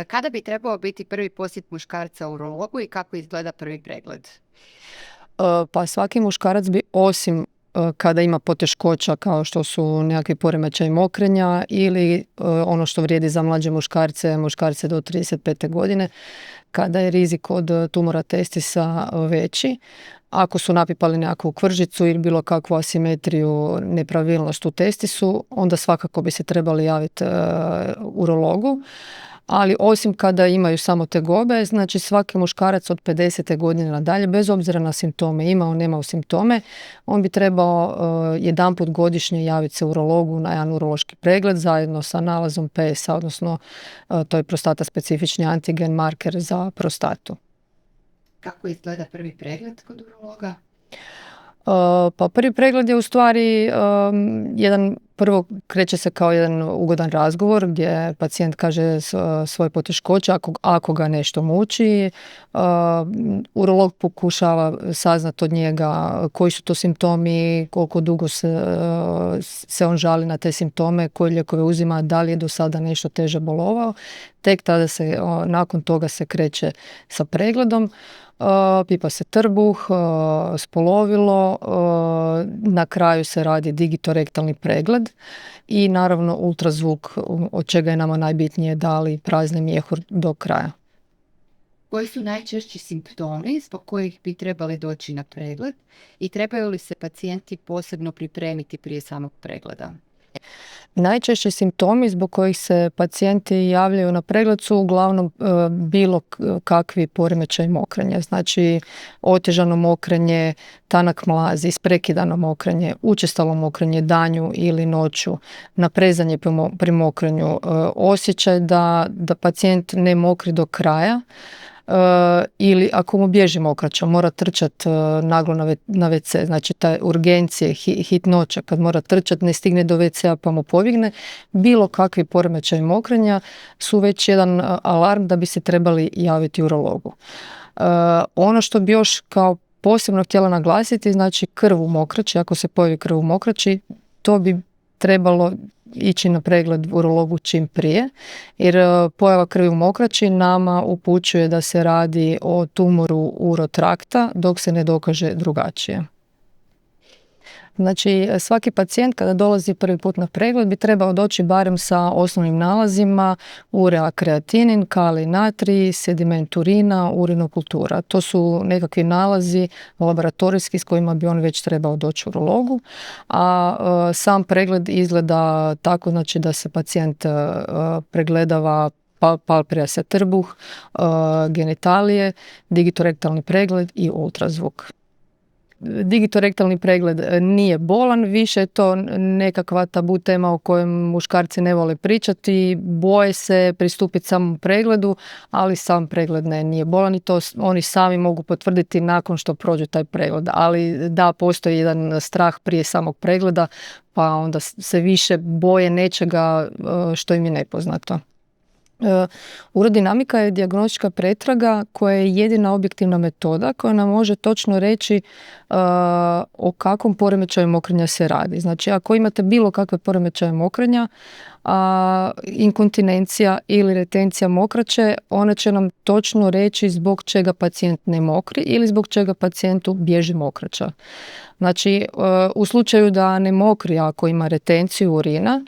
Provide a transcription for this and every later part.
Kada bi trebao biti prvi posjet muškarca urologu i kako izgleda prvi pregled? Pa svaki muškarac bi, osim kada ima poteškoća kao što su nekakvi poremećaji mokrenja ili ono što vrijedi za mlađe muškarce do 35. godine, kada je rizik od tumora testisa veći. Ako su napipali nekakvu kvržicu ili bilo kakvu asimetriju, nepravilnost u testisu, onda svakako bi se trebali javiti urologu. Ali osim kada imaju samo tegobe, znači svaki muškarac od 50. godine nadalje, bez obzira na simptome, imao, nemao simptome, on bi trebao jedanput godišnje javiti se urologu na jedan urološki pregled zajedno sa nalazom PSA, odnosno to je prostata specifični antigen marker za prostatu. Kako izgleda prvi pregled kod urologa? Pa prvi pregled je u stvari prvo kreće se kao jedan ugodan razgovor gdje pacijent kaže svoje poteškoće ako ga nešto muči. Urolog pokušava saznati od njega koji su to simptomi, koliko dugo se on žali na te simptome, koje lijekove uzima, da li je do sada nešto teže bolovao. Tek tada nakon toga se kreće sa pregledom. Pipa se trbuh, spolovilo, na kraju se radi digitorektalni pregled i naravno ultrazvuk, od čega je nama najbitnije da li prazni mjehur do kraja. Koji su najčešći simptomi zbog kojih bi trebali doći na pregled i trebaju li se pacijenti posebno pripremiti prije samog pregleda? Najčešći simptomi zbog kojih se pacijenti javljaju na pregled su uglavnom bilo kakvi poremećaj mokrenja, znači otežano mokrenje, tanak mlaz, isprekidano mokrenje, učestalo mokrenje danju ili noću, naprezanje pri mokrenju, osjećaj da pacijent ne mokri do kraja, ili ako mu bježi mokraća, mora trčati naglo na WC, znači taj urgencije, hitnoća, kad mora trčati, ne stigne do WC-a pa mu pobjegne, bilo kakvi poremećaji mokrenja su već jedan alarm da bi se trebali javiti urologu. Ono što bi još kao posebno htjela naglasiti, znači krv u mokraći, ako se pojavi krv u mokraći, to bi trebalo ići na pregled urologu čim prije, jer pojava krvi u mokraći nama upućuje da se radi o tumoru urotrakta dok se ne dokaže drugačije. Znači, svaki pacijent kada dolazi prvi put na pregled bi trebao doći barem sa osnovnim nalazima urea kreatinin, kalij natrij, sediment urina, urinokultura. To su nekakvi nalazi laboratorijski s kojima bi on već trebao doći urologu, a sam pregled izgleda tako, znači da se pacijent pregledava palpira se trbuh, genitalije, digitorektalni pregled i ultrazvuk. Digitorektalni pregled nije bolan, više je to nekakva tabu tema o kojem muškarci ne vole pričati, boje se pristupiti samom pregledu, ali sam pregled nije bolan i to oni sami mogu potvrditi nakon što prođu taj pregled. Ali da, postoji jedan strah prije samog pregleda, pa onda se više boje nečega što im je nepoznato. Urodinamika je dijagnostička pretraga koja je jedina objektivna metoda koja nam može točno reći o kakvom poremećaju mokrenja se radi. Znači, ako imate bilo kakve poremećaje mokrenja, inkontinencija ili retencija mokraće, ona će nam točno reći zbog čega pacijent ne mokri ili zbog čega pacijentu bježi mokraća. Znači, u slučaju da ne mokri ako ima retenciju urina,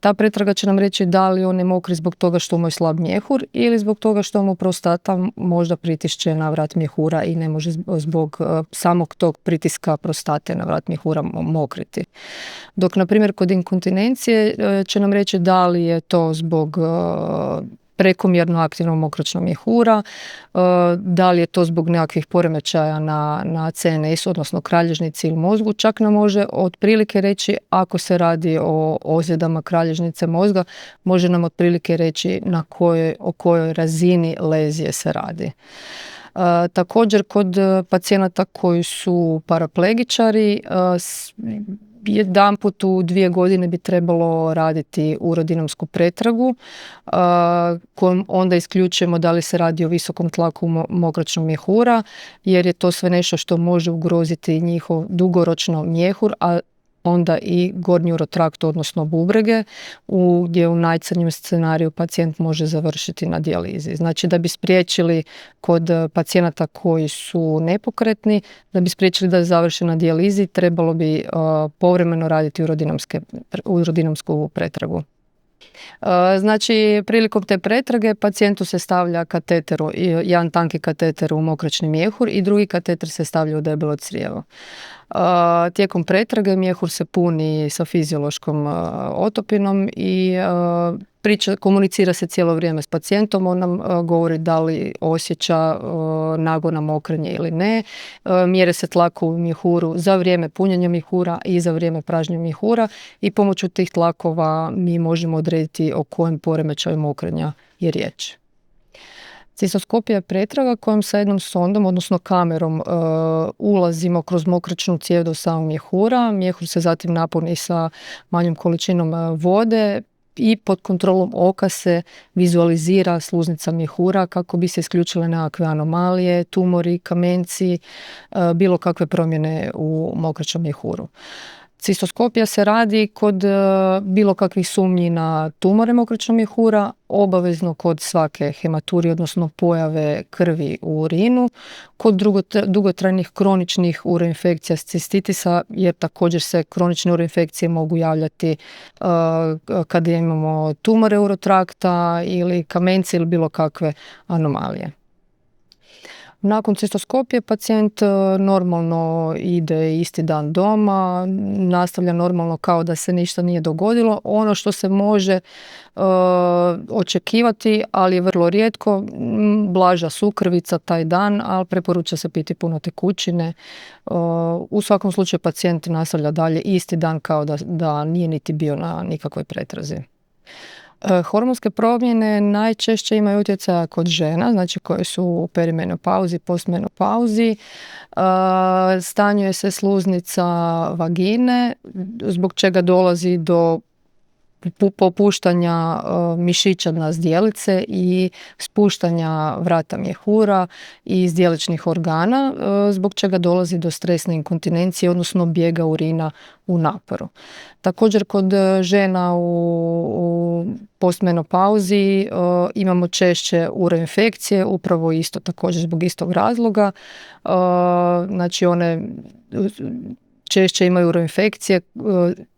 ta pretraga će nam reći da li on ne mokri zbog toga što mu je slab mjehur ili zbog toga što mu prostata možda pritišće na vrat mjehura i ne može zbog samog tog pritiska prostate na vrat mjehura mokriti. Dok, na primjer, kod inkontinencije će nam reći da li je to zbog prekomjerno aktivnog mokraćnog mjehura, da li je to zbog nekakvih poremećaja na CNS, odnosno kralježnici ili mozgu, čak nam može otprilike reći, ako se radi o ozljedama kralježnice mozga, može nam otprilike reći o kojoj razini lezije se radi. Također, kod pacijenata koji su paraplegičari, jedanput u 2 godine bi trebalo raditi urodinomsku pretragu kojom onda isključujemo da li se radi o visokom tlaku mokraćnog mjehura, jer je to sve nešto što može ugroziti njihov dugoročno mjehur, a onda i gornji urotrakt, odnosno bubrege, gdje u najcrnjem scenariju pacijent može završiti na dijalizi. Znači da bi spriječili kod pacijenata koji su nepokretni, da bi spriječili da završe na dijalizi, trebalo bi povremeno raditi urodinomsku pretragu. Znači, prilikom te pretrage pacijentu se stavlja kateter, jedan tanki kateter u mokraćni mjehur i drugi kateter se stavlja u debelo crijevo. Tijekom pretrage mjehur se puni sa fiziološkom otopinom i komunicira se cijelo vrijeme s pacijentom, on nam govori da li osjeća nagona mokrenje ili ne. Mjere se tlak u mjehuru za vrijeme punjenja mjehura i za vrijeme pražnjenja mjehura i pomoću tih tlakova mi možemo odrediti o kojem poremećaju mokrenja je riječ. Cistoskopija je pretraga kojom sa jednom sondom, odnosno kamerom, ulazimo kroz mokraćnu cijev do samog mjehura. Mjehur se zatim napuni sa manjom količinom vode i pod kontrolom oka se vizualizira sluznica mjehura kako bi se isključile nekakve anomalije, tumori, kamenci, bilo kakve promjene u mokraćnom mjehuru. Cistoskopija se radi kod bilo kakvih sumnji na tumore mokraćnog mjehura, obavezno kod svake hematurije, odnosno pojave krvi u urinu, kod dugotrajnih kroničnih uroinfekcija s cistitisa, jer također se kronične uroinfekcije mogu javljati kada imamo tumore urotrakta ili kamence ili bilo kakve anomalije. Nakon cistoskopije pacijent normalno ide isti dan doma, nastavlja normalno kao da se ništa nije dogodilo. Ono što se može očekivati, ali je vrlo rijetko, blaža sukrvica taj dan, ali preporuča se piti puno tekućine. U svakom slučaju pacijent nastavlja dalje isti dan kao da nije niti bio na nikakvoj pretrazi. Hormonske promjene najčešće imaju utjecaja kod žena, znači koje su u perimenopauzi, postmenopauzi. Stanjuje se sluznica vagine, zbog čega dolazi do popuštanja mišića na zdjelice i spuštanja vrata mjehura i zdjeličnih organa, zbog čega dolazi do stresne inkontinencije, odnosno bijega urina u naporu. Također kod žena u postmenopauzi imamo češće uroinfekcije, upravo isto također zbog istog razloga. Znači one češće imaju uroinfekcije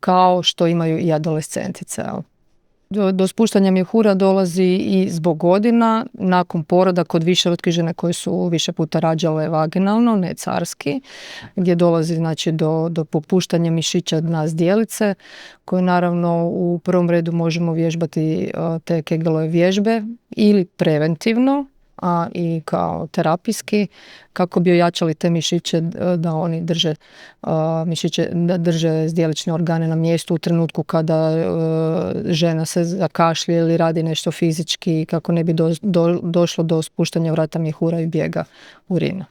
kao što imaju i adolescentice. Do spuštanja mjehura dolazi i zbog godina, nakon poroda kod višerotkih žene koje su više puta rađale vaginalno, ne carski, gdje dolazi znači do popuštanja mišića na zdjelice, koje naravno u prvom redu možemo vježbati te Kegelove vježbe ili preventivno, a i kao terapijski, kako bi ojačali te mišiće da oni drže zdjelične organe na mjestu u trenutku kada žena se zakašlje ili radi nešto fizički, kako ne bi došlo do spuštanja vrata mjehura i bijega urina.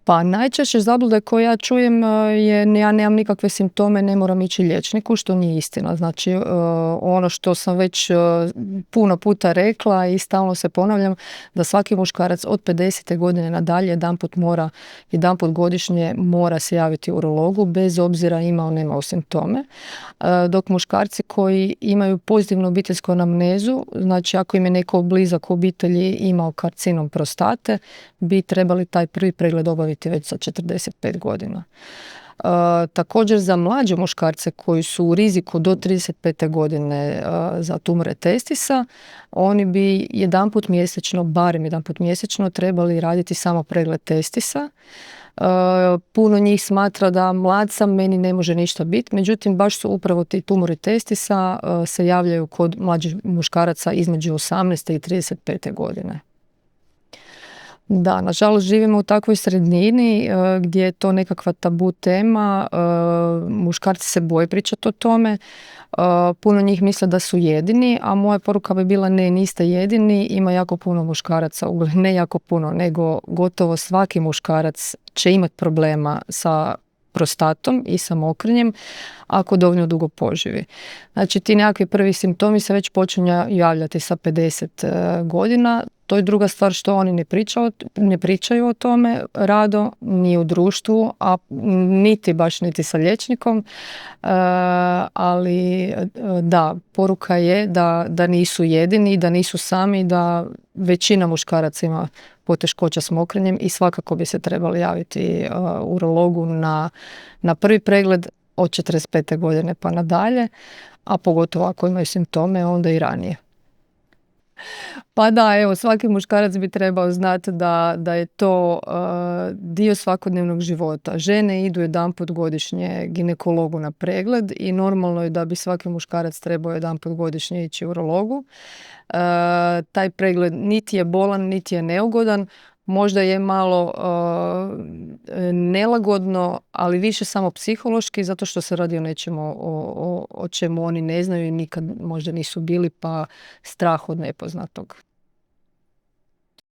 Pa najčešće zablude koje ja čujem je ja nemam nikakve simptome, ne moram ići liječniku, što nije istina. Znači ono što sam već puno puta rekla i stalno se ponavljam, da svaki muškarac od 50. godine nadalje jedanput godišnje mora se javiti urologu, bez obzira imao nemao simptome. Dok muškarci koji imaju pozitivnu obiteljsku anamnezu, znači ako im je neko blizak u obitelji imao karcinom prostate, bi trebali taj prvi pregled obaviti već sa 45 godina. Također za mlađe muškarce koji su u riziku do 35. godine za tumore testisa, oni bi barem jedanput mjesečno trebali raditi samo pregled testisa. Puno njih smatra da mlad sam, meni ne može ništa biti, međutim baš su upravo ti tumori testisa se javljaju kod mlađih muškaraca između 18. i 35. godine. Da, nažalost živimo u takvoj sredini gdje je to nekakva tabu tema, muškarci se boje pričati o tome, puno njih misle da su jedini, a moja poruka bi bila ne, niste jedini, ima jako puno muškaraca, ne jako puno, nego gotovo svaki muškarac će imati problema sa prostatom i sa mokrenjem ako dovoljno dugo poživi. Znači ti nekakvi prvi simptomi se već počinju javljati sa 50 godina. To je druga stvar što oni ne pričaju o tome rado, ni u društvu, a niti sa liječnikom. Ali da, poruka je da nisu jedini, da nisu sami, da većina muškaraca ima poteškoća s mokrenjem i svakako bi se trebali javiti urologu na prvi pregled od 45. godine pa nadalje, a pogotovo ako imaju simptome, onda i ranije. Pa da, evo, svaki muškarac bi trebao znati da je to dio svakodnevnog života. Žene idu jedanput godišnje ginekologu na pregled i normalno je da bi svaki muškarac trebao jedanput godišnje ići urologu. Taj pregled niti je bolan, niti je neugodan. Možda je malo nelagodno, ali više samo psihološki, zato što se radi o nečemu o čemu oni ne znaju i nikad možda nisu bili, pa strah od nepoznatog.